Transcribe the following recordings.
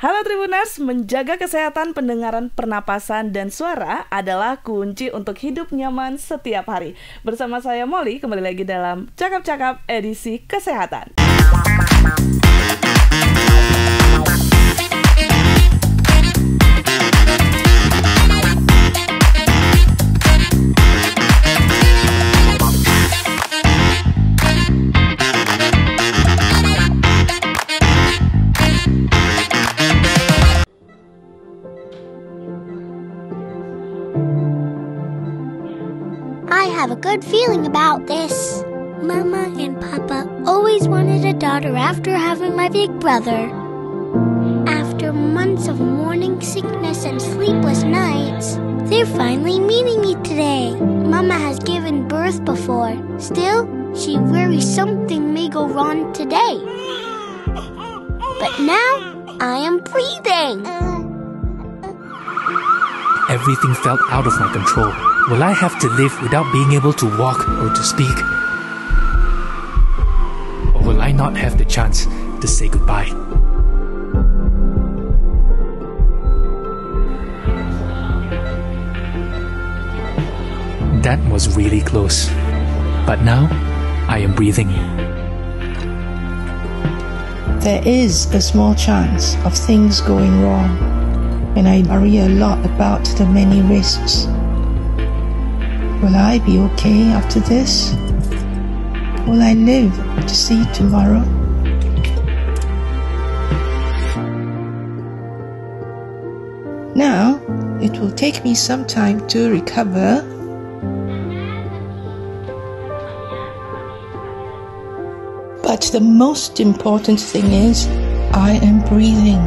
Halo Tribuners, menjaga kesehatan pendengaran pernapasan dan suara adalah kunci untuk hidup nyaman setiap hari. Bersama saya Molly, kembali lagi dalam Cakap-Cakap edisi Kesehatan. I have a good feeling about this. Mama and Papa always wanted a daughter after having my big brother. After months of morning sickness and sleepless nights, they're finally meeting me today. Mama has given birth before. Still, she worries something may go wrong today. But now, I am breathing. Everything felt out of my control. Will I have to live without being able to walk or to speak? Or will I not have the chance to say goodbye? That was really close. But now, I am breathing. There is a small chance of things going wrong, and I worry a lot about the many risks. Will I be okay after this? Will I live to see tomorrow? Now, it will take me some time to recover. But the most important thing is, I am breathing.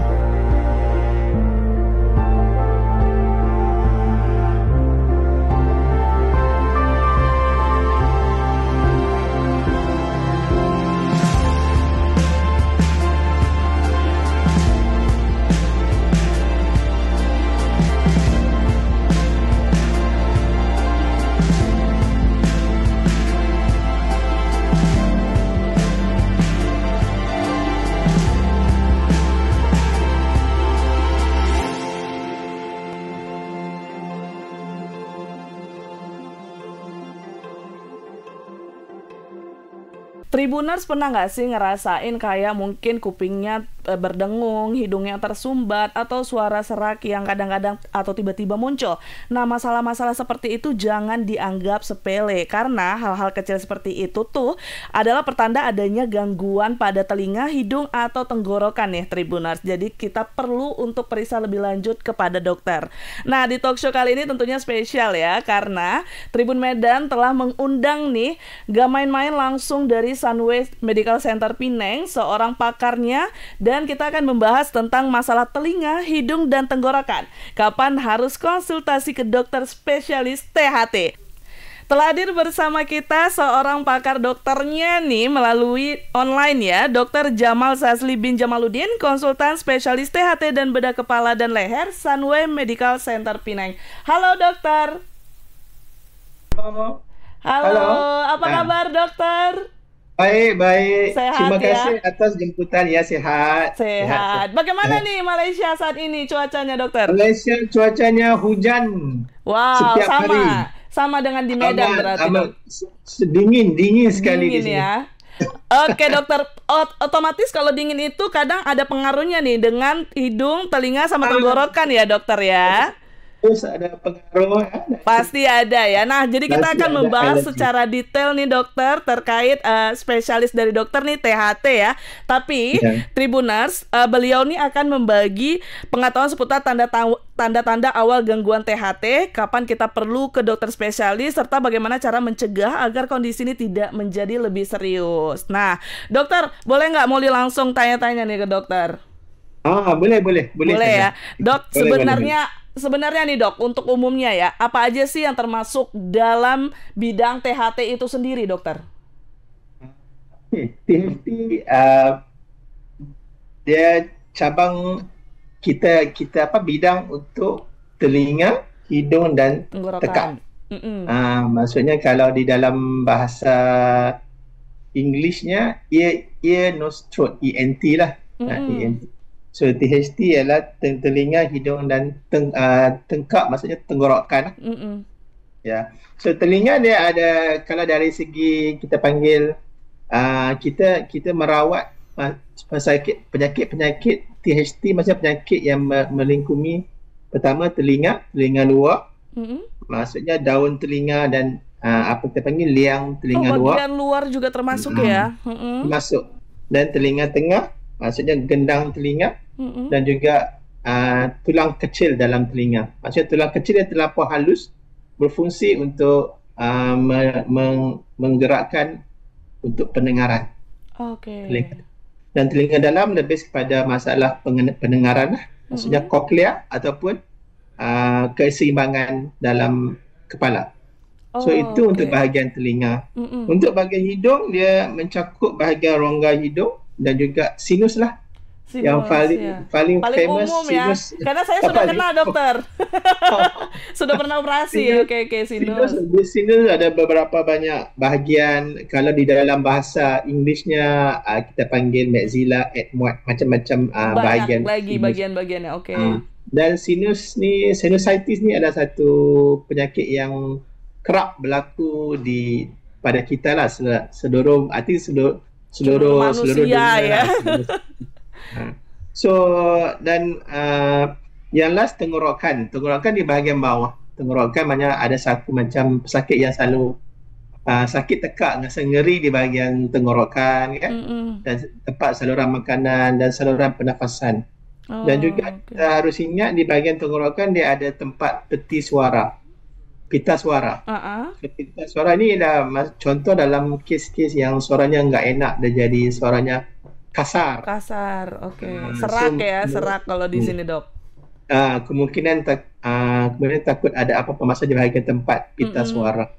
Tribuners pernah nggak sih ngerasain kayak mungkin kupingnya berdengung, hidungnya tersumbat, atau suara serak yang kadang-kadang atau tiba-tiba muncul? Nah, masalah-masalah seperti itu jangan dianggap sepele, karena hal-hal kecil seperti itu tuh adalah pertanda adanya gangguan pada telinga, hidung, atau tenggorokan nih Tribuners. Jadi kita perlu untuk periksa lebih lanjut kepada dokter. Nah, di talk show kali ini tentunya spesial ya, karena Tribun Medan telah mengundang nih, gak main-main, langsung dari Sunway Medical Center Pineng, seorang pakarnya, dan kita akan membahas tentang masalah telinga, hidung, dan tenggorokan. Kapan harus konsultasi ke dokter spesialis THT? Telah hadir bersama kita seorang pakar dokternya nih melalui online ya, Dr. Jamal Sazli bin Jamaluddin, konsultan spesialis THT dan bedah kepala dan leher Sunway Medical Center Pineng. Halo dokter. Halo. Apa kabar dokter? Baik. Sehat, Terima ya? kasih atas jemputan ya, sehat. Sehat. Bagaimana nih Malaysia saat ini cuacanya dokter? Malaysia cuacanya hujan. Wow, setiap sama. hari. Sama dengan di Medan berarti dok. Dingin sekali Dingin di sini. ya. Oke dokter, otomatis kalau dingin itu kadang ada pengaruhnya nih dengan hidung, telinga, sama tenggorokan ya dokter ya. Terus ada pengaruh. Pasti ada ya. Nah, jadi kita Pasti akan ada membahas alergi. secara detail nih dokter terkait spesialis dari dokter nih THT ya. Tapi Ya. Tribuners, beliau nih akan membagi pengetahuan seputar tanda-tanda awal gangguan THT, kapan kita perlu ke dokter spesialis, serta bagaimana cara mencegah agar kondisi ini tidak menjadi lebih serius. Nah, dokter, boleh nggak Molly langsung tanya-tanya nih ke dokter? Boleh Ya. Dok, Boleh. sebenarnya nih dok, untuk umumnya ya, apa aja sih yang termasuk dalam bidang THT itu sendiri dokter? THT dia cabang kita bidang untuk telinga, hidung dan tekak. Tenggorokan. Maksudnya kalau di dalam bahasa Englishnya ear, nose, throat, ENT lah. ENT. So THT ialah telinga, hidung dan tengkak, maksudnya tenggorokan. Ya. So telinga dia ada, kalau dari segi kita panggil kita merawat penyakit THT, maksudnya penyakit yang melingkumi pertama telinga luar. Maksudnya daun telinga dan apa kita panggil liang telinga luar. Bagian luar juga termasuk ya. Masuk. Dan telinga tengah, maksudnya gendang telinga. Dan juga tulang kecil dalam telinga. Maksudnya tulang kecil yang terlampau halus berfungsi untuk menggerakkan untuk pendengaran. Dan telinga dalam lebih kepada masalah pendengaran, maksudnya koklea ataupun keseimbangan dalam kepala. So itu untuk bahagian telinga. Untuk bahagian hidung, dia mencakup bahagian rongga hidung dan juga sinus lah. Yang paling famous umum sinus. Ya. Karena saya sudah kena, dokter. Sudah pernah operasi. Oke, sinus. Di sinus ada beberapa banyak bahagian. Kalau di dalam bahasa Englishnya kita panggil maxilla, ethmoid, macam-macam bahagian. Lagi bagian-bagiannya. Oke. Dan sinus ni, sinusitis ni adalah satu penyakit yang kerap berlaku pada kita lah, seluruh manusia dunia ya. So dan yang last tenggorokan di bahagian bawah. Tenggorokan maknanya ada satu macam pesakit yang selalu sakit tekak, rasa ngeri di bahagian tenggorokan kan, dan tempat saluran makanan dan saluran pernafasan. Dan juga kita harus ingat di bahagian tenggorokan dia ada tempat peti suara, pita suara. Pita suara ni dah contoh dalam kes-kes yang suaranya enggak enak, dia jadi suaranya kasar. Serak kalau di sini, Dok. Kemungkinan takut ada apa-apa masalah di bahagian tempat pita suara.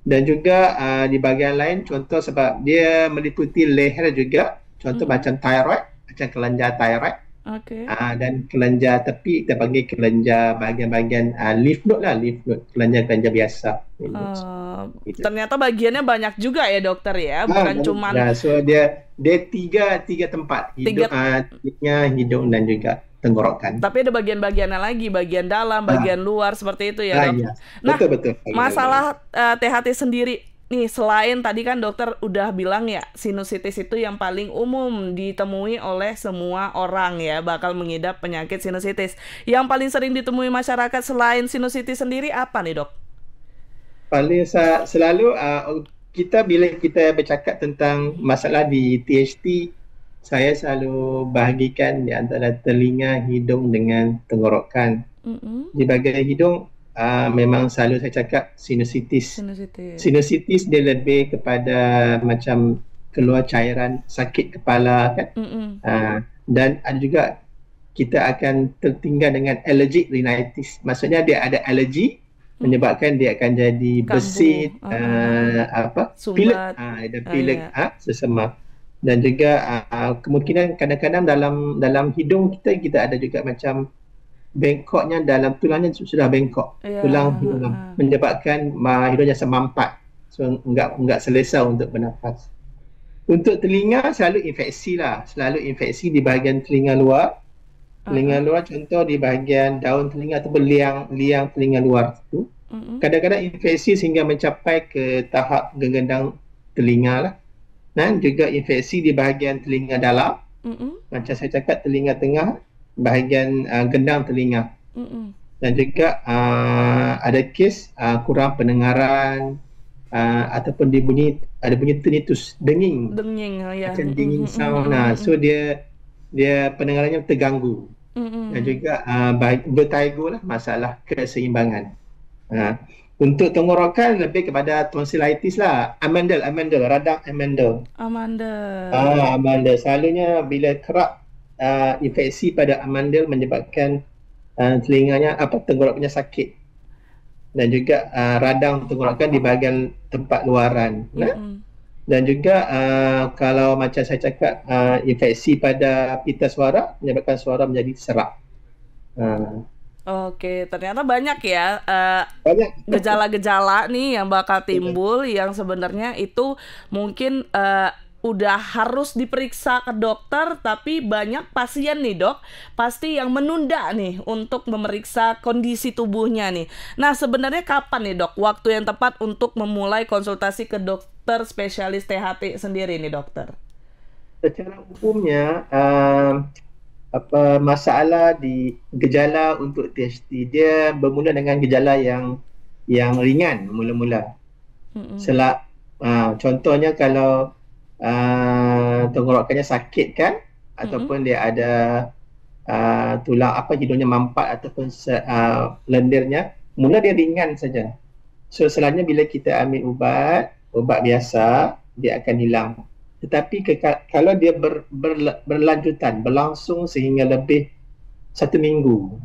Dan juga di bahagian lain, contoh sebab dia meliputi leher juga, contoh macam thyroid, macam kelenjar thyroid. Dan kelenjar tepi kita panggil kelenjar bahagian-bahagian lymph node lah, kelenjar biasa. Ternyata bagiannya banyak juga ya, dokter ya, bukan cuma. So dia tiga tempat, hidung dan juga tenggorokan. Tapi ada bagian-bagiannya lagi, bagian dalam, bagian luar, seperti itu ya, Dok. Iya. Betul. Masalah THT sendiri nih, selain tadi kan dokter udah bilang ya, sinusitis itu yang paling umum ditemui oleh semua orang ya, bakal mengidap penyakit sinusitis. Yang paling sering ditemui masyarakat selain sinusitis sendiri apa nih, Dok? Paling selalu bila kita bercakap tentang masalah di THT, saya selalu bahagikan di antara telinga, hidung dengan tenggorokan. Di bahagian hidung memang selalu saya cakap sinusitis. Sinusitis dia lebih kepada macam keluar cairan, sakit kepala kan. Dan ada juga kita akan tertinggal dengan allergic rhinitis. Maksudnya dia ada alergi menyebabkan dia akan jadi bersin, pilek, ada pilek, sesemak. Dan juga kemungkinan kadang-kadang dalam hidung kita ada juga macam bengkoknya, dalam tulangnya sudah bengkok, tulang hidung, menyebabkan hidungnya semampat, so enggak selesa untuk bernafas. Untuk telinga selalu infeksi di bahagian telinga luar. Telinga luar contoh di bahagian daun telinga ataupun liang telinga luar itu. Kadang-kadang infeksi sehingga mencapai ke tahap gegendang telinga lah. Dan juga infeksi di bahagian telinga dalam. Macam saya cakap, telinga tengah, bahagian gendang telinga. Dan juga ada kes kurang pendengaran ataupun ada bunyi tinnitus, denging ya. Macam denging sound. So dia pendengarannya terganggu. Dan juga vertigo lah, masalah keseimbangan. Untuk tenggorokan lebih kepada tonsilitis lah, amandel, radang amandel. Amandel selalunya bila kerap infeksi pada amandel menyebabkan telinganya tenggorokannya sakit, dan juga radang tenggorokan di bahagian tempat luaran. Dan juga kalau macam saya cakap, infeksi pada pita suara menyebabkan suara menjadi serak. Oke, ternyata banyak ya gejala-gejala nih yang bakal timbul, yang sebenarnya itu mungkin udah harus diperiksa ke dokter, tapi banyak pasien nih dok, pasti yang menunda nih untuk memeriksa kondisi tubuhnya nih. Nah sebenarnya kapan nih dok waktu yang tepat untuk memulai konsultasi ke dokter spesialis THT sendiri nih dokter? Secara umumnya masalah di gejala untuk THT dia bermula dengan gejala yang ringan mula-mula. Contohnya kalau tenggorokannya sakit kan, ataupun dia ada tulang hidungnya mampat ataupun lendirnya, mula dia ringan saja. So selalunya bila kita ambil ubat biasa, dia akan hilang. Tetapi kalau dia berlanjutan, berlangsung sehingga lebih 1 minggu,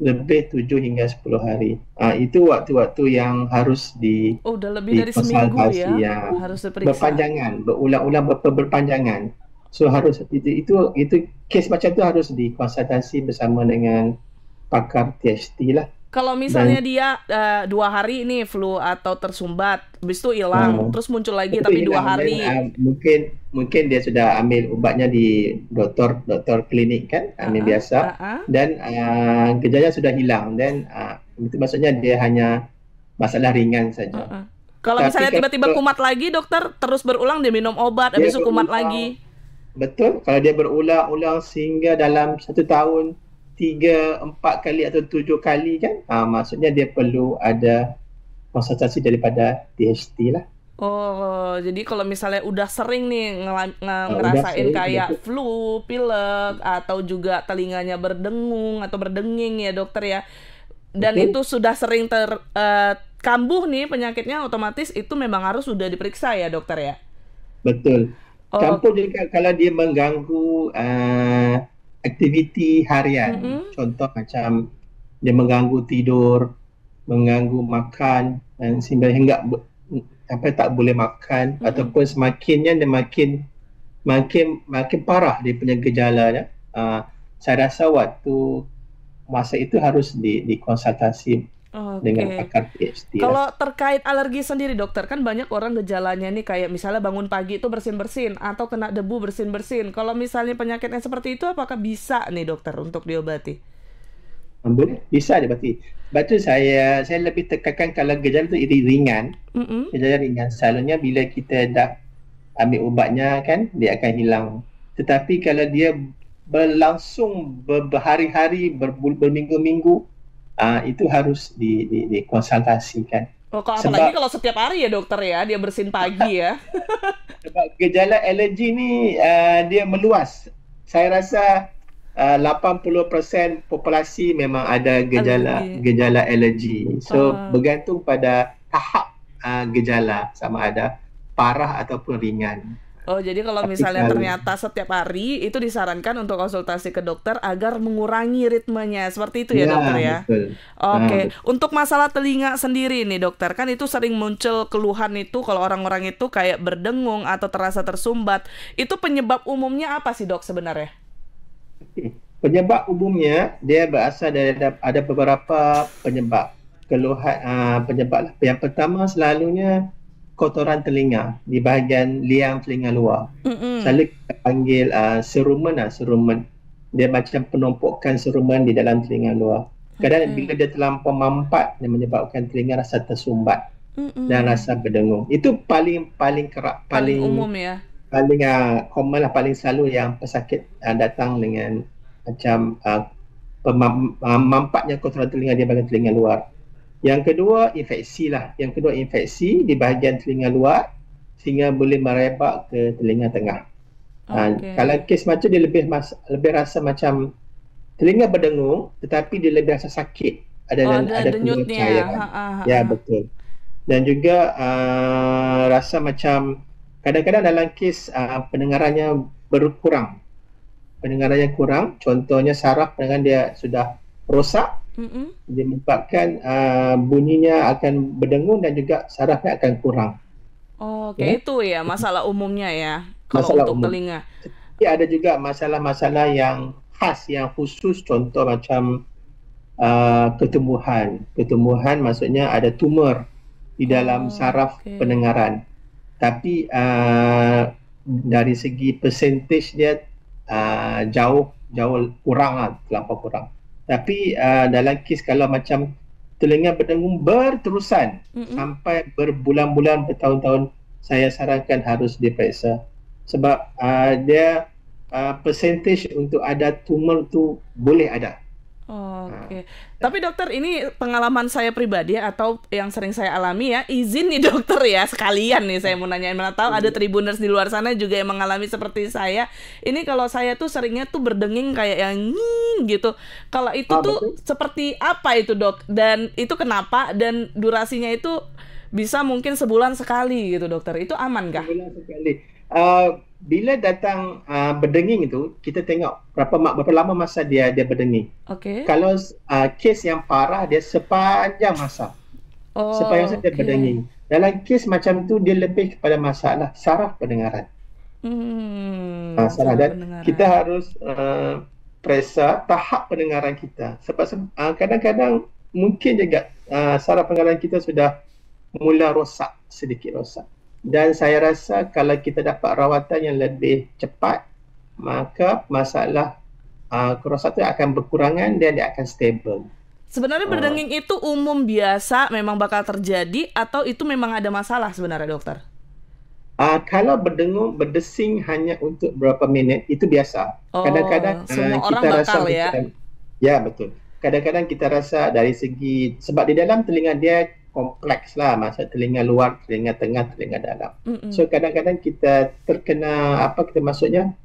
lebih 7 hingga 10 hari. Itu waktu-waktu yang harus udah lebih dari seminggu ya, harus diperiksa. Berpanjangan, berulang-ulang berpanjangan. So harus itu kes macam tu harus dikonsultasi bersama dengan pakar THT lah. Kalau misalnya dia 2 hari ini flu atau tersumbat, habis itu hilang, terus muncul lagi tapi 2 hari. Mungkin dia sudah ambil ubatnya di doktor klinik kan, ambil biasa, dan gejalanya sudah hilang, dan itu maksudnya dia hanya masalah ringan saja. Kalau misalnya tiba-tiba kumat lagi, dokter terus berulang dia minum obat, habis itu kumat lagi. Betul, kalau dia berulang-ulang sehingga dalam 1 tahun 3, 4 kali atau 7 kali kan, maksudnya dia perlu ada konsultasi daripada THT lah. Oh, jadi kalau misalnya udah sering nih ngerasain kayak flu, pilek, atau juga telinganya berdengung atau berdenging ya dokter ya, dan itu sudah sering kambuh nih penyakitnya, otomatis itu memang harus sudah diperiksa ya dokter ya? Betul. Kambuh juga kalau dia mengganggu aktiviti harian, contoh macam dia mengganggu tidur, mengganggu makan, dan sehingga tak boleh makan, ataupun semakinnya dia makin parah dia punya gejalanya. Saya rasa waktu masa itu harus dikonsultasi dengan pakar THT. Kalau terkait alergi sendiri dokter, kan banyak orang gejalanya nih kayak misalnya bangun pagi itu bersin-bersin atau kena debu bersin-bersin. Kalau misalnya penyakitnya seperti itu, apakah bisa nih dokter untuk diobati? Boleh, bisa diobati. Betul, saya lebih tekankan kalau gejala itu ringan. Gejala ringan, selalunya bila kita dah ambil ubatnya kan, dia akan hilang. Tetapi kalau dia berlangsung berhari-hari, berminggu-minggu, itu harus dikonsultasikan. Apalagi kalau setiap hari ya dokter ya, dia bersin pagi ya. Sebab gejala alergi ni dia meluas. Saya rasa 80% populasi memang ada gejala alergi. So bergantung pada tahap gejala, sama ada parah ataupun ringan. Oh, jadi kalau misalnya ternyata setiap hari itu disarankan untuk konsultasi ke dokter agar mengurangi ritmenya. Seperti itu ya dokter ya? Betul. Oke. Untuk masalah telinga sendiri nih dokter, kan itu sering muncul keluhan itu kalau orang-orang itu kayak berdengung atau terasa tersumbat. Itu penyebab umumnya apa sih dok sebenarnya? Penyebab umumnya dia berasal dari ada beberapa penyebab. Penyebab yang pertama selalunya kotoran telinga di bahagian liang telinga luar. Selalu kita panggil serumen. Dia macam penumpukan serumen di dalam telinga luar. Kadang bila dia terlampau mampat, dia menyebabkan telinga rasa tersumbat dan rasa berdengung. Itu paling kerap, paling umum ya. Paling common lah, paling selalu yang pesakit datang dengan macam mampatnya kotoran telinga di bahagian telinga luar. Yang kedua, infeksi lah. Yang kedua, infeksi di bahagian telinga luar sehingga boleh merebak ke telinga tengah. Kalau kes macam dia lebih rasa macam telinga berdengung, tetapi dia lebih rasa sakit. Ada denyutnya. Ya, betul. Dan juga rasa macam kadang-kadang dalam kes pendengarannya berkurang. Pendengarannya kurang, contohnya saraf pendengaran dia sudah rosak. Dia menyebabkan bunyinya akan berdengung dan juga sarafnya akan kurang. Itu ya masalah umumnya ya kalau masalah untuk umum. telinga. Tapi ada juga masalah-masalah yang khas, yang khusus, contoh macam ketumbuhan maksudnya ada tumor di dalam saraf pendengaran. Tapi dari segi percentage dia jauh kurang lah, terlampau kurang. Tapi dalam kes kalau macam telinga berdengung berterusan sampai berbulan-bulan, bertahun-tahun, saya sarankan harus diperiksa. Sebab dia percentage untuk ada tumor tu boleh ada. Oke. Tapi dokter, ini pengalaman saya pribadi atau yang sering saya alami ya. Izin nih dokter ya, sekalian nih saya mau nanyain, mana tahu ada Tribuners di luar sana juga yang mengalami seperti saya. Ini kalau saya tuh seringnya tuh berdenging kayak yang gitu. Kalau itu tuh betul. seperti apa itu dok? Dan itu kenapa? Dan durasinya itu bisa mungkin sebulan sekali gitu dokter. Itu aman kah? Sebulan sekali. Bila datang berdenging itu, kita tengok berapa lama masa dia berdenging. Oke. Kalau kes yang parah, dia sepanjang masa. Sepanjang masa dia berdenging. Dalam kes macam tu, dia lebih kepada masalah saraf pendengaran. Saraf. Dan kita harus periksa tahap pendengaran kita. Sebab kadang-kadang mungkin juga saraf pendengaran kita sudah mula rosak, sedikit rosak. Dan saya rasa kalau kita dapat rawatan yang lebih cepat, maka masalah kerosakan akan berkurangan dan dia akan stable. Sebenarnya berdenging itu umum biasa, memang bakal terjadi, atau itu memang ada masalah sebenarnya dokter? Kalau berdesing hanya untuk beberapa minit, itu biasa. Kadang-kadang semua kita orang rasa bakal ya? Ya, betul. Kadang-kadang kita rasa dari segi, sebab di dalam telinga dia kompleks lah, maksud telinga luar, telinga tengah, telinga dalam. So kadang-kadang kita terkena maksudnya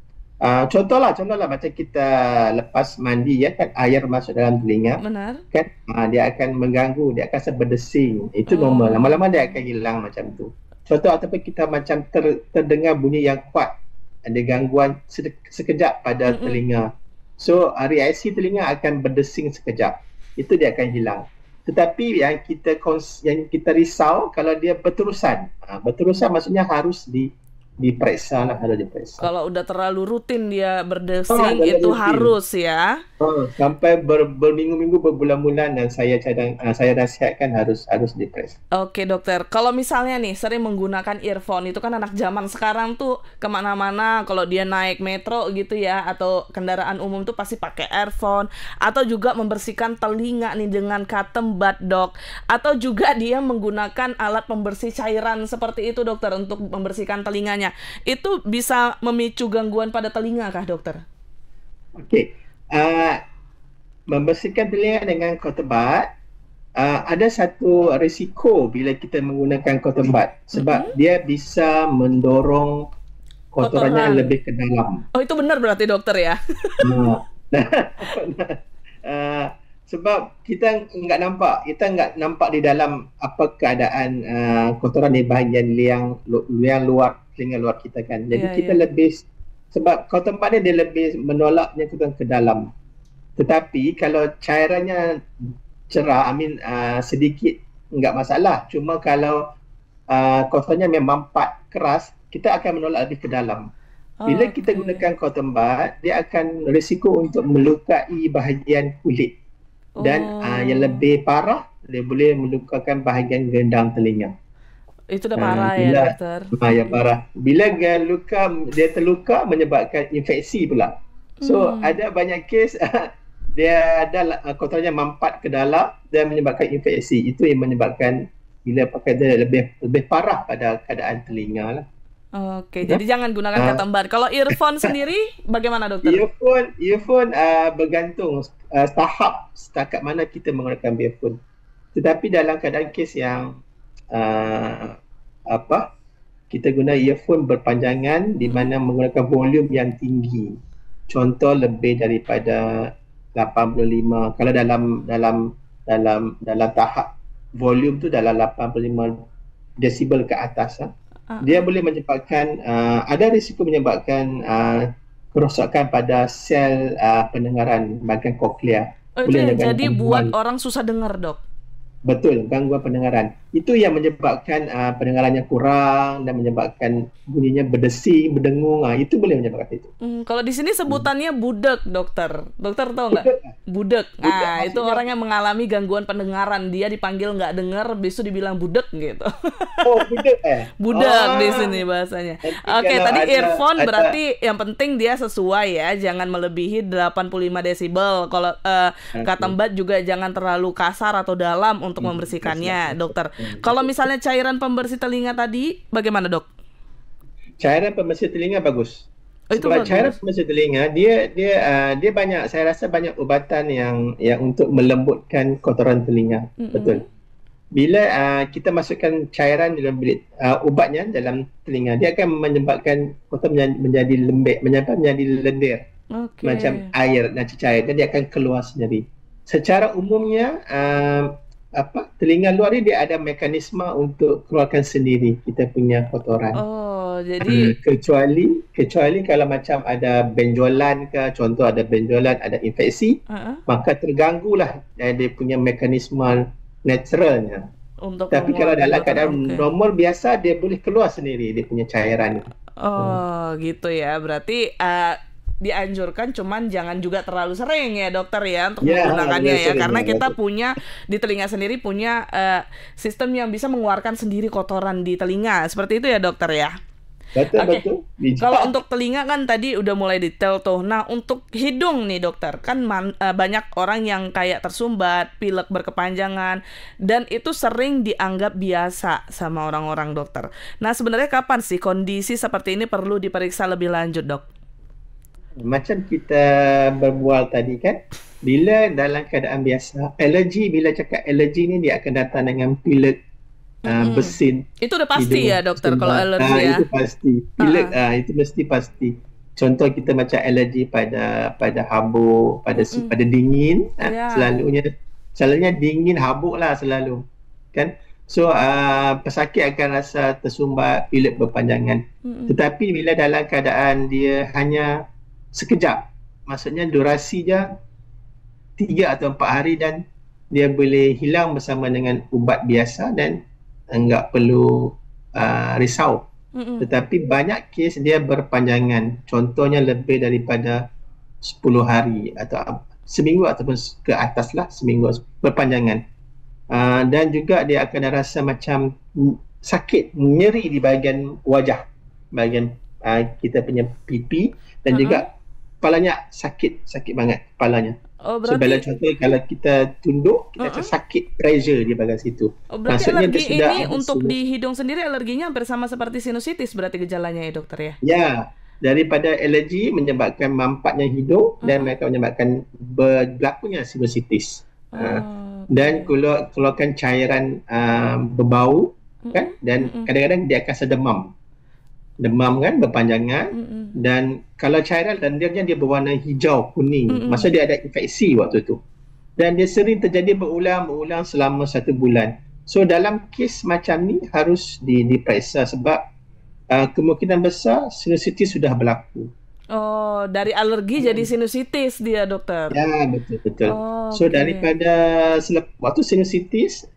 contohlah macam kita lepas mandi ya kan, air masuk dalam telinga. Benar. Kan dia akan mengganggu, dia akan berdesing. Itu normal. Lama-lama dia akan hilang macam tu. Contoh ataupun kita macam terdengar bunyi yang kuat, ada gangguan sekejap pada telinga. So reaksi telinga akan berdesing sekejap. Itu dia akan hilang. Tetapi yang kita risau kalau dia berterusan. Berterusan maksudnya harus diperiksa lah, harus diperiksa. Kalau udah terlalu rutin dia berdesing itu rutin. Harus ya. Sampai berminggu-minggu, berbulan-bulan, dan saya nasihatkan harus diperiksa. Oke dokter, kalau misalnya nih sering menggunakan earphone, itu kan anak zaman sekarang tuh kemana-mana, kalau dia naik metro gitu ya, atau kendaraan umum tuh pasti pakai earphone, atau juga membersihkan telinga nih dengan cotton bud dok, atau juga dia menggunakan alat pembersih cairan seperti itu dokter untuk membersihkan telinganya. Itu bisa memicu gangguan pada telinga kah dokter? Okey. Membersihkan telinga dengan cotton bud, ada satu risiko bila kita menggunakan cotton bud, sebab dia bisa mendorong kotorannya lebih ke dalam. Oh, itu benar berarti dokter ya? Sebab kita nggak nampak di dalam apa keadaan kotoran di bahagian liang luar, telinga luar kita kan. Jadi kita lebih, sebab cotton bud dia lebih menolaknya kotoran ke dalam. Tetapi kalau cairannya cerah, sedikit enggak masalah. Cuma kalau kotorannya memang keras, kita akan menolak lebih ke dalam. Bila kita gunakan cotton bud, dia akan risiko untuk melukai bahagian kulit. Dan yang lebih parah, dia boleh melukakan bahagian gendang telinga. Itu dah parah ya dokter? Yang parah. Bila dia terluka, menyebabkan infeksi pula. So ada banyak kes dia ada kotorannya mampat ke dalam dan menyebabkan infeksi. Itu yang menyebabkan bila pakai dia lebih parah pada keadaan telinga lah. Oke, jadi jangan gunakan cotton bud. Kalau earphone sendiri bagaimana dokter? Earphone bergantung tahap setakat mana kita menggunakan earphone. Tetapi dalam keadaan kes yang kita guna earphone berpanjangan di mana menggunakan volume yang tinggi. Contoh lebih daripada 85, kalau dalam tahap volume tu dalam 85 desibel ke atas, dia boleh menyebabkan ada risiko menyebabkan kerosakan pada sel pendengaran bahagian koklea. Itu yang jadi buat orang susah dengar dok? Betul, gangguan pendengaran. itu yang menyebabkan pendengarannya kurang dan menyebabkan bunyinya berdesing, berdengung. Itu boleh menyebabkan itu. Kalau di sini sebutannya budek, dokter. Dokter tahu nggak? Budek. Nah, itu orang yang mengalami gangguan pendengaran. Dia dipanggil nggak dengar, besok dibilang budek gitu. Oh, budek Budek di sini bahasanya. Oke, tadi earphone berarti yang penting dia sesuai ya, jangan melebihi 85 desibel. Kalau kata Mbak juga jangan terlalu kasar atau dalam untuk membersihkannya, dokter. Kalau misalnya cairan pembersih telinga tadi, bagaimana dok? Cairan pembersih telinga bagus. Itu Sebab bagus. cairan pembersih telinga dia banyak, saya rasa banyak ubatan yang untuk melembutkan kotoran telinga. Betul. Bila kita masukkan cairan dalam bilik ubatnya dalam telinga, dia akan menyebabkan kotor menjadi lembek, menjadi lendir. Macam air dan cecair, dan dia akan keluar sendiri. Secara umumnya telinga luar ni dia ada mekanisme untuk keluarkan sendiri kita punya kotoran. Oh, jadi kecuali kalau macam ada benjolan ke, contoh ada benjolan, ada infeksi, maka terganggulah dia punya mekanisme naturalnya. Tapi kalau dalam keadaan normal biasa, dia boleh keluar sendiri dia punya cairan. Oh, gitu ya. Berarti dianjurkan, cuman jangan juga terlalu sering ya dokter ya untuk menggunakannya ya, karena kita punya di telinga sendiri punya sistem yang bisa mengeluarkan sendiri kotoran di telinga, seperti itu ya dokter ya. Betul. Kalau untuk telinga kan tadi udah mulai detail tuh. Nah untuk hidung nih dokter, kan banyak orang yang kayak tersumbat, pilek berkepanjangan, dan itu sering dianggap biasa sama orang-orang dokter. Nah sebenarnya kapan sih kondisi seperti ini perlu diperiksa lebih lanjut dok? Macam kita berbual tadi kan, bila dalam keadaan biasa, alergi, bila cakap alergi ni dia akan datang dengan pilek, bersin. Itu udah pasti ya dokter kalau alergi ya? Itu pasti. Pilek itu mesti pasti. Contoh kita macam alergi pada habuk, pada dingin, selalunya dingin, habuk lah selalu. Kan? So pesakit akan rasa tersumbat, pilek berpanjangan. Tetapi bila dalam keadaan dia hanya sekejap, maksudnya durasi je 3 atau 4 hari dan dia boleh hilang bersama dengan ubat biasa dan enggak perlu risau. Tetapi banyak kes dia berpanjangan, contohnya lebih daripada 10 hari atau seminggu ataupun ke atas lah, seminggu berpanjangan. Dan juga dia akan rasa macam sakit, nyeri di bahagian wajah, bahagian kita punya pipi, dan juga kepalanya sakit banget kepalanya. So bila contoh kalau kita tunduk, kita rasa sakit, pressure di bahagian situ. Berarti maksudnya alergi ini untuk di hidung sendiri alerginya hampir sama seperti sinusitis berarti gejalanya ya dokter ya? Ya, daripada alergi menyebabkan mampatnya hidung dan mereka menyebabkan berlakunya sinusitis. Dan keluarkan cairan berbau kan, dan kadang-kadang dia akan demam kan, berpanjangan, dan kalau cairan dan dia berwarna hijau kuning, maksudnya dia ada infeksi waktu tu, dan dia sering terjadi berulang selama 1 bulan. So dalam kes macam ni harus diperiksa sebab kemungkinan besar sinusitis sudah berlaku. Oh, dari alergi jadi sinusitis dia dokter. Ya, betul. So daripada waktu sinusitis,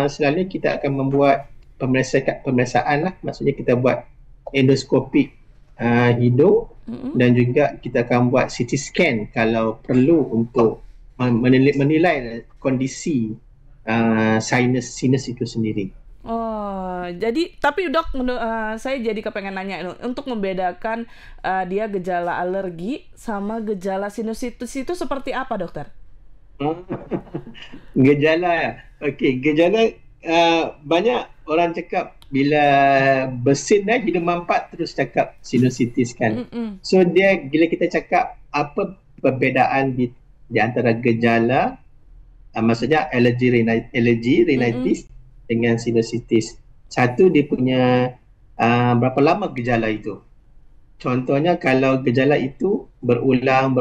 selalunya kita akan membuat pemeriksaan lah, maksudnya kita buat endoskopik hidung, dan juga kita akan buat CT scan kalau perlu untuk menilai kondisi sinus itu sendiri. Oh, jadi tapi dok, saya jadi kepengen nanya untuk membedakan dia gejala alergi sama gejala sinusitis itu seperti apa dokter? Gejala banyak orang cakap bila bersin hidung mampat terus cakap sinusitis kan. So bila kita cakap apa perbezaan di antara gejala, maksudnya alergi rhinitis dengan sinusitis. Satu, dia punya berapa lama gejala itu. Contohnya kalau gejala itu berulang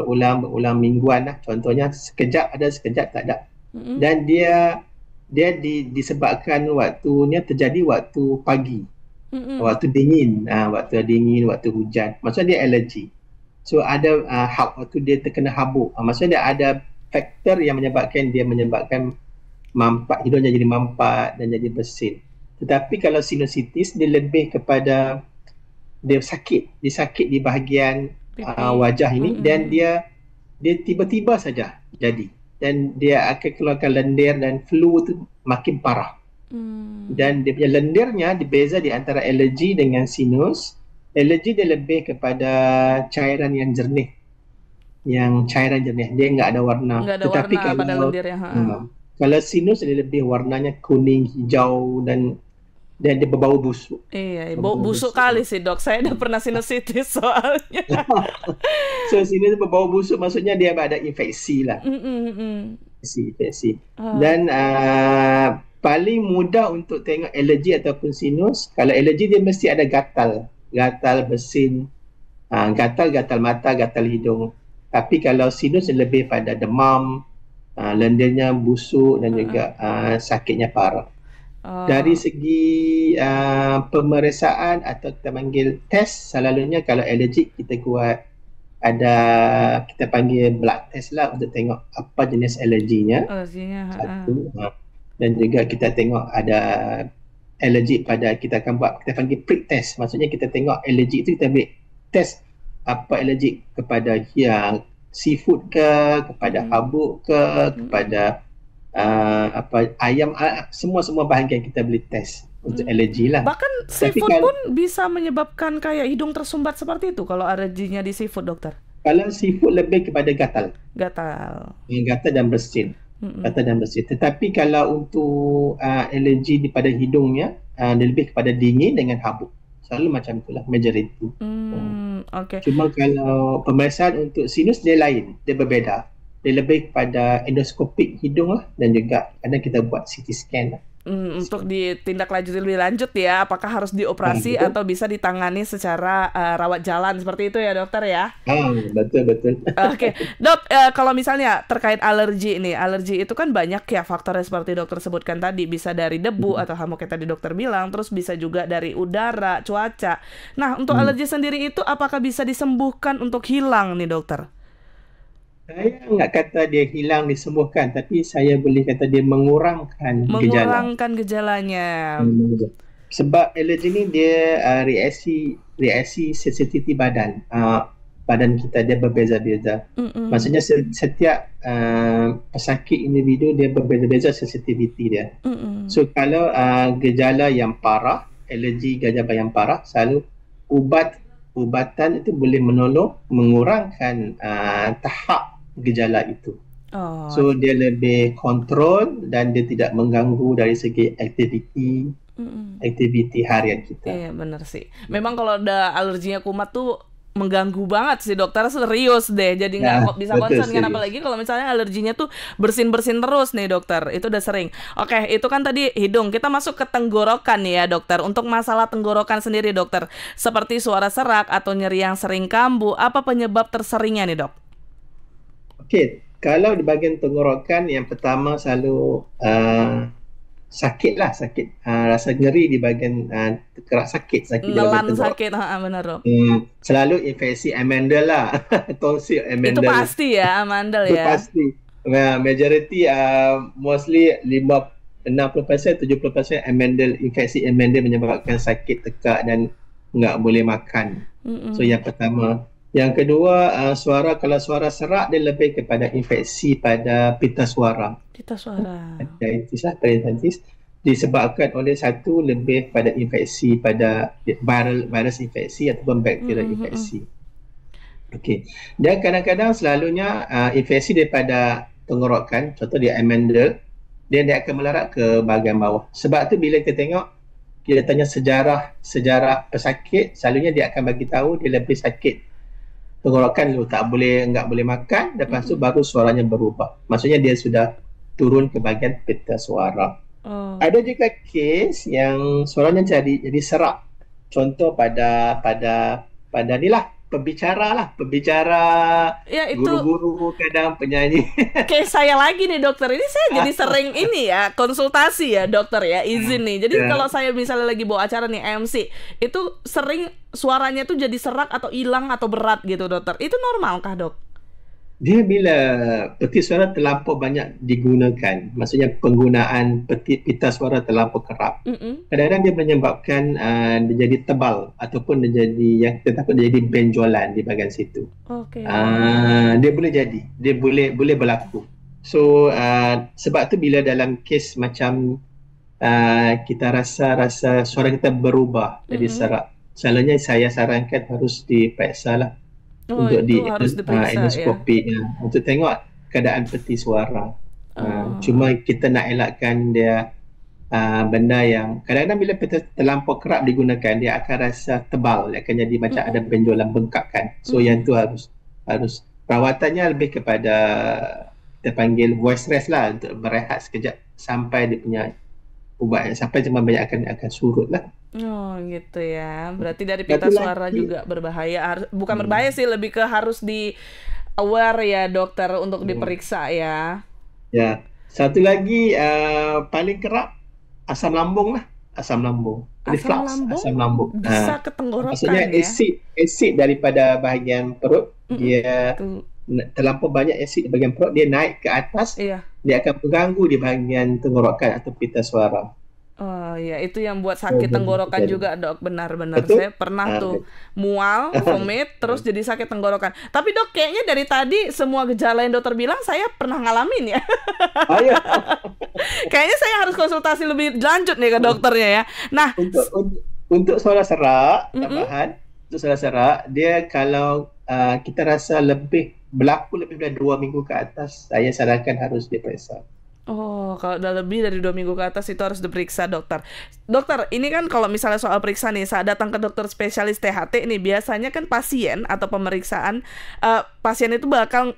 mingguan lah. Contohnya sekejap ada, sekejap tak ada. Dan dia disebabkan waktunya terjadi waktu pagi, waktu dingin, waktu hujan, maksudnya dia alergi. So ada waktu dia terkena habuk, maksudnya dia ada faktor yang menyebabkan mampat, hidungnya jadi mampat dan jadi bersin. Tetapi kalau sinusitis dia lebih kepada dia sakit di bahagian wajah ini dan dia tiba-tiba saja jadi dan dia akan keluarkan lendir dan flu tu makin parah. Dan dia punya lendirnya dibeza di antara alergi dengan sinus. Alergi dia lebih kepada cairan yang jernih. Yang cairan jernih, dia enggak ada warna. Tetapi warna pada lendirnya. Kalau sinus dia lebih warnanya kuning, hijau dan dia berbau busuk. Iya, bau busuk kali sih dok. Saya udah pernah sinusitis soalnya. So sinus berbau busuk maksudnya dia ada infeksi lah. Infeksi. Dan paling mudah untuk tengok alergi ataupun sinus. Kalau alergi dia mesti ada gatal bersin, gatal mata, gatal hidung. Tapi kalau sinus dia lebih pada demam, lendirnya busuk dan juga sakitnya parah. Dari segi pemeriksaan atau kita panggil test, selalunya kalau alergik kita buat kita panggil blood test lah untuk tengok apa jenis alerginya. Satu. Dan juga kita tengok ada alergik pada, kita panggil prick test. Maksudnya kita tengok alergik itu kita ambil test apa alergik kepada seafood ke, kepada habuk ke, kepada ayam, semua bahagian kita boleh test untuk alergi lah. Bahkan seafood pun bisa menyebabkan kayak hidung tersumbat seperti itu kalau alerginya di seafood, dokter. Kalau seafood lebih kepada gatal dan bersin. Tetapi kalau untuk alergi pada hidungnya, dia lebih kepada dingin dengan habuk. Selalu macam itulah majoriti. Cuma kalau pemeriksaan untuk sinus dia lain, dia berbeza. Dia lebih kepada endoskopik hidung lah, dan juga kadang kita buat CT scan lah. Untuk ditindaklanjuti lebih lanjut ya, apakah harus dioperasi atau bisa ditangani secara rawat jalan seperti itu ya dokter ya? Betul. Oke. Dok, kalau misalnya terkait alergi ini, alergi itu kan banyak ya faktornya seperti dokter sebutkan tadi, bisa dari debu atau hamuk yang tadi dokter bilang, terus bisa juga dari udara, cuaca. Nah, untuk alergi sendiri itu apakah bisa disembuhkan untuk hilang nih dokter? Saya nggak kata dia hilang, disembuhkan, tapi saya boleh kata dia mengurangkan gejalanya. Sebab alergi ni dia reaksi sensitiviti badan. Badan kita dia berbeza-beza. Maksudnya setiap pesakit individu dia berbeza-beza sensitiviti dia. So kalau gejala yang parah, alergi gejala yang parah, selalu ubatan itu boleh menolong mengurangkan tahap gejala itu. So dia lebih kontrol dan dia tidak mengganggu dari segi aktiviti harian kita. Iya benar sih. Memang kalau ada alerginya kumat tuh mengganggu banget sih dokter, serius deh. Jadi nggak bisa konsen kan, apalagi kalau misalnya alerginya tuh bersin-bersin terus nih dokter. Itu udah sering. Oke, itu kan tadi hidung. Kita masuk ke tenggorokan ya dokter. Untuk masalah tenggorokan sendiri dokter, seperti suara serak atau nyeri yang sering kambuh, apa penyebab terseringnya nih dok? Okey, kalau di bahagian tenggorokan, yang pertama selalu sakit. Rasa nyeri di bahagian kerak sakit nelan sakit, benar dok. Selalu infeksi amandel lah. Tonsil amandel. Itu pasti ya, amandel ya. Itu pasti. Majority mostly 60%, 70% amandel, infeksi amandel menyebabkan sakit tekak dan enggak boleh makan. So yang pertama. Yang kedua, kalau suara serak dia lebih kepada infeksi pada pita suara. Periodontitis disebabkan oleh satu lebih pada infeksi pada virus infeksi ataupun bakteria infeksi. Okey. Dan kadang-kadang selalunya infeksi daripada tenggorokan, contoh dia amandel, dia akan melarat ke bahagian bawah. Sebab tu bila kita tengok, kita tanya sejarah pesakit, selalunya dia akan bagi tahu dia lebih sakit tenggorokan dulu, enggak boleh makan, lepas tu baru suaranya berubah. Maksudnya dia sudah turun ke bahagian pita suara. Ada juga kes yang suaranya jadi serak. Contoh pada inilah pembicara ya, itu guru-guru, kadang penyanyi. Kayak saya lagi nih dokter, ini saya jadi sering ini ya konsultasi ya dokter ya, izin nih. Jadi kalau saya misalnya lagi bawa acara nih MC, itu sering suaranya tuh jadi serak atau hilang atau berat gitu dokter. Itu normal kah dok? Dia bila peti suara terlampau banyak digunakan, maksudnya penggunaan pita suara terlampau kerap, kadang-kadang dia menyebabkan dia jadi tebal ataupun dia jadi yang kita takut dia jadi benjolan di bahagian situ. Okey. Dia boleh jadi, dia boleh berlaku. So sebab tu bila dalam kes macam kita rasa suara kita berubah jadi serak, selalunya saya sarankan harus diperiksa lah. Untuk harus diperiksa, endoskopi untuk tengok keadaan peti suara. Cuma kita nak elakkan dia benda yang kadang-kadang bila peti terlampau kerap digunakan, dia akan rasa tebal, dia akan jadi macam ada benjolan bengkakan. So yang tu harus perawatannya lebih kepada kita panggil voice rest lah, untuk berehat sekejap sampai dia punya ubat sampai cuma banyak akan surut lah. Oh gitu ya. Berarti dari pita suara juga berbahaya. Bukan berbahaya sih, lebih ke harus di aware ya dokter untuk diperiksa ya. Ya. Satu lagi paling kerap asam lambung lah. Asam lambung. Asam lambung. Bisa ke tenggorokan maksudnya ya. Asid daripada bahagian perut dia terlampau banyak asid di bahagian perut, dia naik ke atas. Dia akan mengganggu di bahagian tenggorokan atau pita suara. Oh ya, itu yang buat sakit tenggorokan juga dok, benar-benar. Saya pernah tuh mual, vomit, terus jadi sakit tenggorokan. Tapi dok, kayaknya dari tadi semua gejala yang dokter bilang saya pernah ngalamin ya. Kayaknya saya harus konsultasi lebih lanjut nih ke dokternya ya. Nah, untuk suara serak, tambahan, untuk suara serak, dia kalau kita rasa berlaku lebih dari 2 minggu ke atas, saya sarankan harus diperiksa. Oh, kalau udah lebih dari 2 minggu ke atas itu harus diperiksa dokter. Dokter, ini kan kalau misalnya soal periksa nih, saat datang ke dokter spesialis THT nih, biasanya kan pasien atau pemeriksaan, pasien itu bakal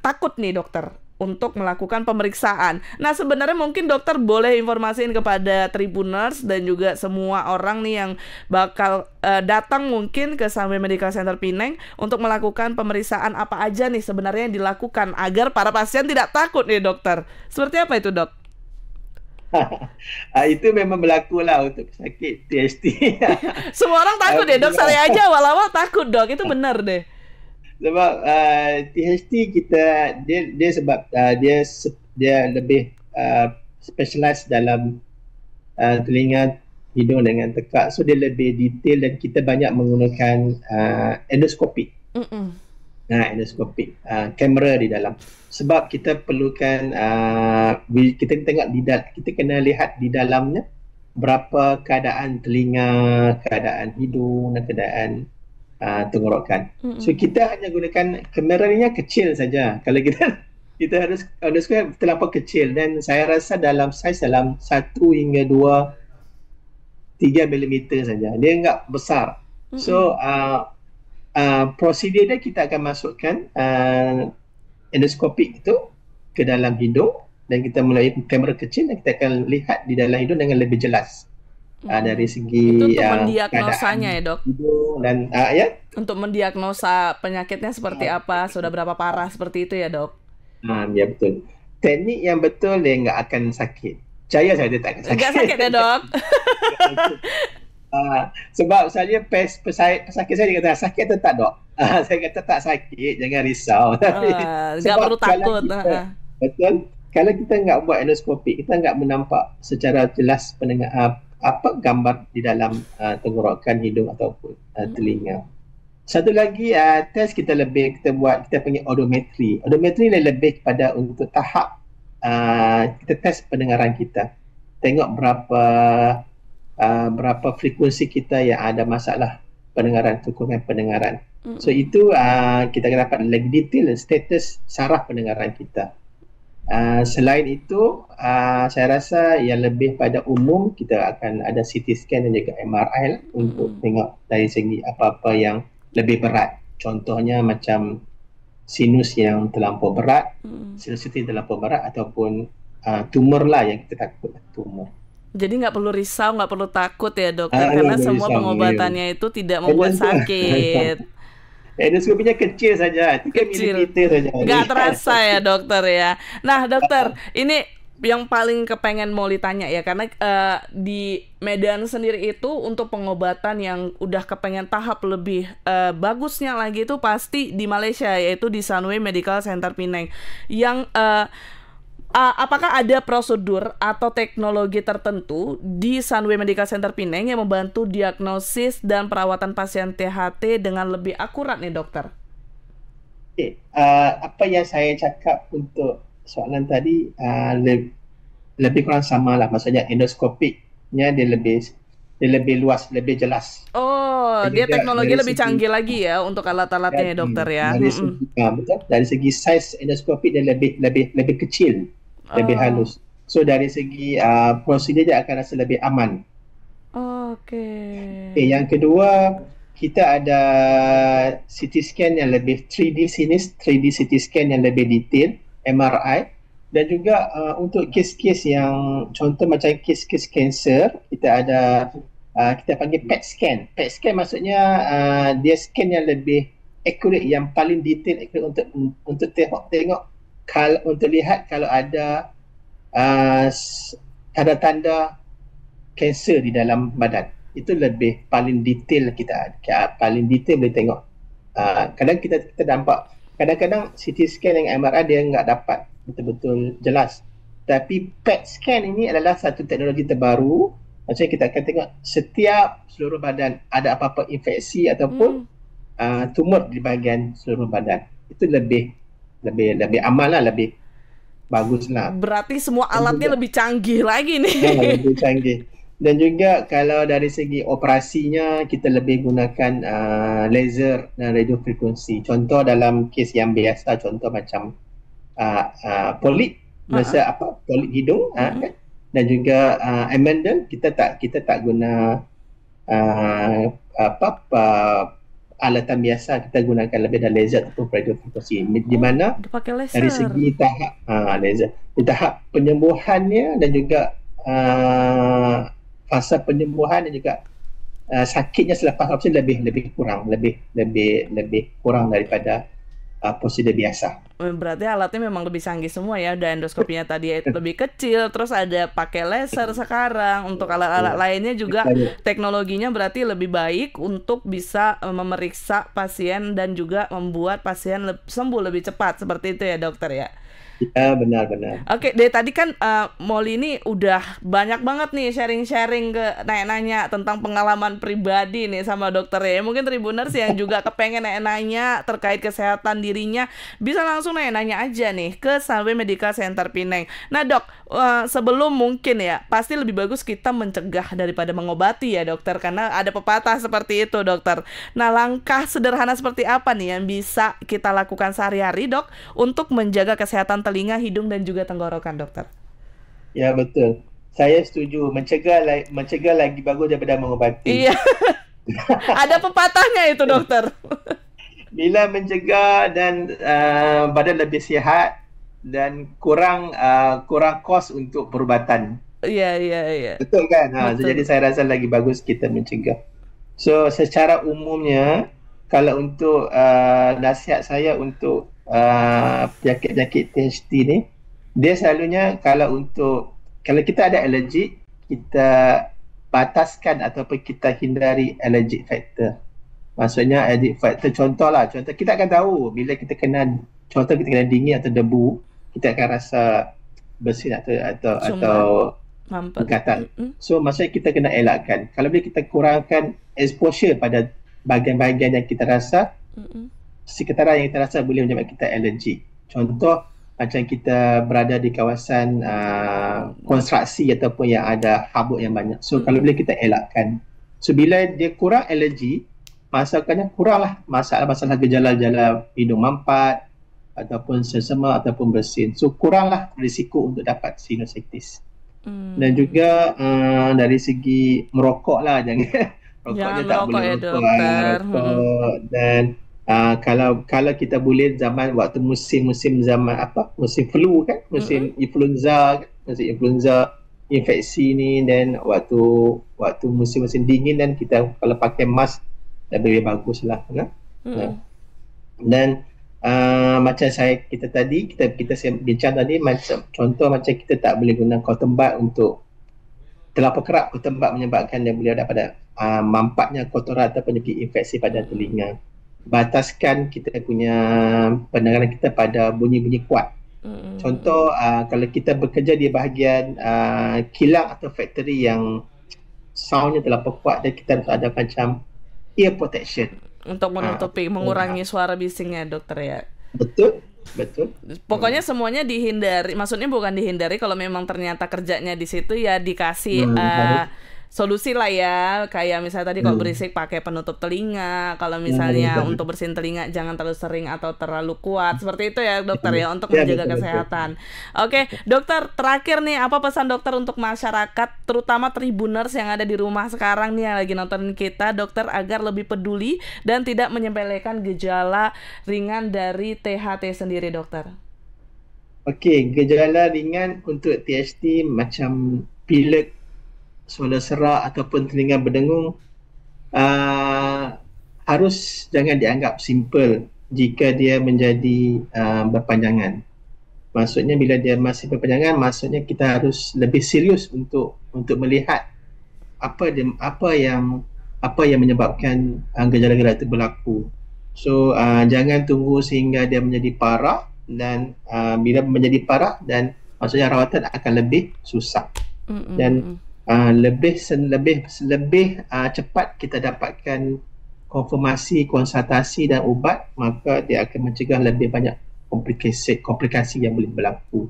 takut nih dokter untuk melakukan pemeriksaan. Nah, sebenarnya mungkin dokter boleh informasiin kepada Tribuners dan juga semua orang nih yang bakal datang mungkin ke Sunway Medical Center Pinang untuk melakukan pemeriksaan apa aja nih sebenarnya yang dilakukan agar para pasien tidak takut nih dokter. Seperti apa itu dok? Itu memang berlaku lah untuk sakit THT. Semua orang takut deh dok, saya aja awal-awal takut dok, itu benar deh. Sebab THT kita dia sebab dia lebih specialized dalam telinga, hidung dengan tekak, so dia lebih detail dan kita banyak menggunakan endoskopi. Endoskopi, kamera di dalam. Sebab kita perlukan kita tengok kita kena lihat di dalamnya berapa keadaan telinga, keadaan hidung dan keadaan tenggorokan. So kita hanya gunakan kamera ni kecil saja. Kalau kita harus endoskopi terlampau kecil, dan saya rasa dalam saiz dalam 1 hingga 3 mm saja. Dia enggak besar. So prosedur dia kita akan masukkan endoskopi itu ke dalam hidung, dan kita mulai kamera kecil dan kita akan lihat di dalam hidung dengan lebih jelas. Dari segi itu untuk mendiagnosanya ya dok, dan untuk mendiagnosa penyakitnya seperti apa, sudah berapa parah, seperti itu ya dok. Ya betul. Teknik yang betul dia nggak akan sakit. Percaya saya, dia tak akan sakit. Nggak sakit ya dok. Sebab saya pesakit saya dia kata sakit atau tak dok. Saya kata tak sakit, jangan risau. Nggak perlu takut. Betul. Kalau kita nggak buat endoskopi, kita nggak menampak secara jelas gambar di dalam tenggorokan, hidung ataupun telinga. Satu lagi tes kita panggil odometri. Odometri lebih kepada untuk tahap kita tes pendengaran kita. Tengok berapa frekuensi kita yang ada masalah pendengaran, kekurangan pendengaran. So itu kita akan dapat lebih detail status saraf pendengaran kita. Selain itu, saya rasa yang lebih pada umum kita akan ada CT scan dan juga MRI untuk tengok dari segi apa-apa yang lebih berat. Contohnya macam sinus yang terlampau berat, sinusitis terlampau berat, ataupun tumor lah yang kita takut, tumor. Jadi nggak perlu risau, nggak perlu takut ya dokter, karena semua pengobatannya itu tidak membuat sakit. Endoskopinya kecil saja, 3 mm saja. Nggak terasa ya dokter ya. Nah dokter, ini yang paling kepengen mau ditanya ya, karena di Medan sendiri itu untuk pengobatan yang udah kepengen tahap lebih bagusnya lagi itu pasti di Malaysia, yaitu di Sunway Medical Center Penang. Yang apakah ada prosedur atau teknologi tertentu di Sunway Medical Center Penang yang membantu diagnosis dan perawatan pasien THT dengan lebih akurat nih dokter? Apa yang saya cakap untuk soalan tadi lebih kurang sama lah. Maksudnya endoskopiknya dia lebih luas, lebih jelas. Oh, dia teknologi lebih canggih lagi ya untuk alat-alatnya ya dokter ya. Betul. Dari segi size endoskopik dia lebih kecil, lebih halus. So dari segi prosedur dia akan rasa lebih aman. Okay, yang kedua, kita ada CT scan yang lebih 3D CT scan yang lebih detail, MRI, dan juga untuk kes-kes yang contoh macam kes-kes kanser, kita ada kita panggil PET scan. PET scan maksudnya dia scan yang lebih accurate, yang paling detail untuk tengok kalau untuk lihat kalau ada tanda-tanda kanser di dalam badan. Itu lebih paling detail paling detail boleh tengok. Kadang kita nampak kadang-kadang CT scan yang MRI dia enggak dapat betul-betul jelas. Tapi PET scan ini adalah satu teknologi terbaru. Maksudnya kita akan tengok setiap seluruh badan ada apa-apa infeksi ataupun tumor di bahagian seluruh badan. Itu lebih aman lah, lebih bagus lah. Berarti semua alatnya lebih canggih lagi nih. Lebih canggih. Dan juga kalau dari segi operasinya kita lebih gunakan laser dan radiofrekuensi. Contoh dalam kes yang biasa, contoh macam polip, polip hidung, kan? Dan juga amendal, kita tak guna alatan biasa, kita gunakan lebih dari laser ataupun radiofrekuensi. Di mana dari segi tahap laser, di tahap penyembuhannya dan juga fasa penyembuhan dan juga sakitnya selepas operasi lebih kurang daripada prosedur biasa. Berarti alatnya memang lebih canggih semua ya. Ada endoskopinya tadi lebih kecil, terus ada pakai laser sekarang. Untuk alat-alat lainnya juga teknologinya berarti lebih baik untuk bisa memeriksa pasien dan juga membuat pasien sembuh lebih cepat. Seperti itu ya dokter ya? Ya, benar-benar. Oke, dari tadi kan Molly ini udah banyak banget nih sharing-sharing ke nanya-nanya tentang pengalaman pribadi nih sama dokter ya. Mungkin Tribuners yang juga kepengen nanya-nanya terkait kesehatan dirinya bisa langsung nanya-nanya aja nih ke Sunway Medical Center Penang. Nah dok, sebelum mungkin ya pasti lebih bagus kita mencegah daripada mengobati ya dokter, karena ada pepatah seperti itu dokter. Nah langkah sederhana seperti apa nih yang bisa kita lakukan sehari-hari dok untuk menjaga kesehatan telinga, hidung, dan juga tenggorokan, dokter? Ya, betul. Saya setuju. Mencegah lagi bagus daripada mengobati. Iya. Ada pepatahnya itu, dokter. Bila mencegah dan badan lebih sihat dan kurang kos untuk perubatan. Iya. Betul kan? Betul. Jadi saya rasa lagi bagus kita mencegah. So, secara umumnya, kalau untuk nasihat saya untuk penyakit THT ni, dia selalunya kalau kita ada alergi, kita bataskan ataupun kita hindari allergic factor. Maksudnya allergic factor, contoh kita akan tahu bila kita kena dingin atau debu, kita akan rasa bersin atau gatal. So maksudnya kita kena elakkan. Kalau bila kita kurangkan exposure pada bahagian-bahagian yang kita rasa, sekitaran yang kita rasa boleh menyebabkan kita alergi. Contoh macam kita berada di kawasan konstruksi ataupun yang ada habuk yang banyak. So kalau boleh kita elakkan. So bila dia kurang alergi, masalahnya kuranglah masalah gejala-gejala hidung mampat ataupun sesama ataupun bersin. So kuranglah risiko untuk dapat sinusitis. Dan juga dari segi merokok lah, jangan tak boleh ya, dokter. Dan kalau kita boleh zaman waktu musim flu kan, musim influenza infeksi ni, dan waktu musim dingin, dan kita kalau pakai mask lebih bagus lah kan? Dan macam kita bincang tadi, macam contoh macam kita tak boleh guna cotton bud untuk terlalu kerap. Cotton bud menyebabkan dia boleh dapat mampaknya kotoran atau penyakit infeksi pada telinga. Bataskan kita punya pendengaran kita pada bunyi-bunyi kuat. Contoh, kalau kita bekerja di bahagian kilang atau factory yang soundnya terlalu kuat, dan kita harus ada macam ear protection untuk menutupi, mengurangi suara bisingnya, dokter ya. Betul. Pokoknya semuanya dihindari. Maksudnya bukan dihindari, kalau memang ternyata kerjanya di situ ya dikasih solusi lah ya. Kayak misalnya tadi kalau berisik pakai penutup telinga. Kalau misalnya untuk bersihin telinga jangan terlalu sering atau terlalu kuat. Seperti itu ya dokter ya, untuk menjaga kesehatan. Oke, dokter, terakhir nih, apa pesan dokter untuk masyarakat, terutama Tribuners yang ada di rumah sekarang nih yang lagi nonton kita, dokter, agar lebih peduli dan tidak menyepelekan gejala ringan dari THT sendiri, dokter? Okey, gejala ringan untuk THT macam pilek, suara serak ataupun telinga berdengung harus jangan dianggap simple jika dia menjadi berpanjangan. Maksudnya bila dia masih berpanjangan, maksudnya kita harus lebih serius untuk melihat apa yang menyebabkan gejala-gejala itu berlaku. So jangan tunggu sehingga dia menjadi parah, dan bila menjadi parah, dan maksudnya rawatan akan lebih susah. Dan lebih cepat kita dapatkan konfirmasi, konsultasi dan ubat, maka dia akan mencegah lebih banyak komplikasi yang boleh berlaku.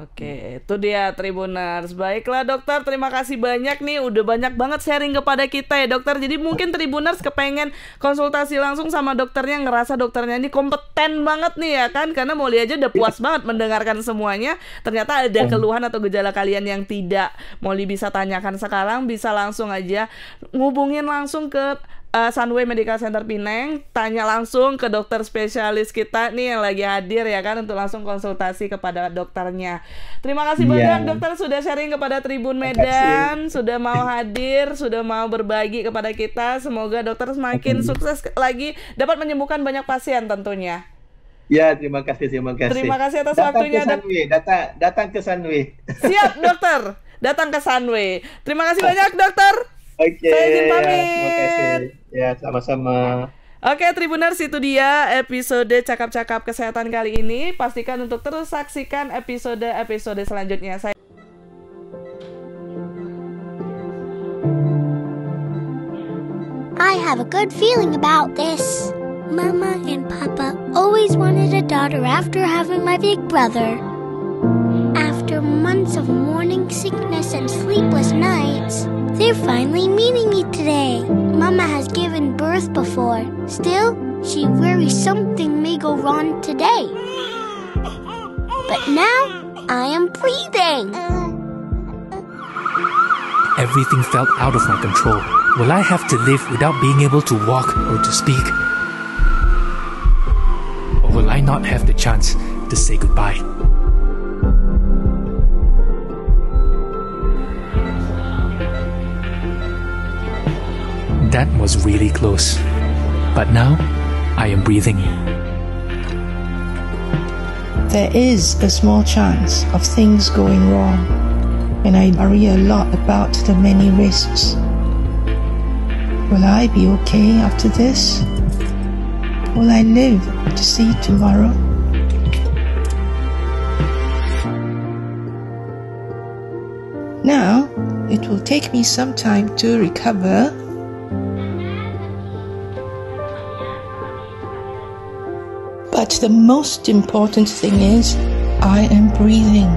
Oke, itu dia Tribuners. Baiklah dokter, terima kasih banyak nih, udah banyak banget sharing kepada kita ya dokter. Jadi mungkin Tribuners kepengen konsultasi langsung sama dokternya, ngerasa dokternya ini kompeten banget nih ya kan, karena Molly aja udah puas banget mendengarkan semuanya. Ternyata ada keluhan atau gejala kalian yang tidak Molly bisa tanyakan sekarang, bisa langsung aja ngubungin langsung ke Sunway Medical Center Pinang, tanya langsung ke dokter spesialis kita nih yang lagi hadir ya kan, untuk langsung konsultasi kepada dokternya. Terima kasih banyak dokter sudah sharing kepada Tribun Medan, sudah mau hadir, sudah mau berbagi kepada kita. Semoga dokter semakin sukses lagi, dapat menyembuhkan banyak pasien tentunya. Ya, terima kasih. Terima kasih atas waktunya. Datang ke Sunway. Siap dokter, datang ke Sunway. Terima kasih banyak dokter. Oke, saya izin pamit. Terima kasih. Ya, sama-sama. Oke, Tribuners, itu dia episode Cakap-Cakap Kesehatan kali ini. Pastikan untuk terus saksikan episode selanjutnya. I have a good feeling about this. Mama and Papa always wanted a daughter after having my big brother. After months of morning sickness and sleepless nights, they're finally meeting me today. Mama has given birth before. Still, she worries something may go wrong today. But now, I am breathing. Everything felt out of my control. Will I have to live without being able to walk or to speak? Or will I not have the chance to say goodbye? That was really close. But now, I am breathing. There is a small chance of things going wrong, and I worry a lot about the many risks. Will I be okay after this? Will I live to see tomorrow? Now, it will take me some time to recover. But the most important thing is, I am breathing.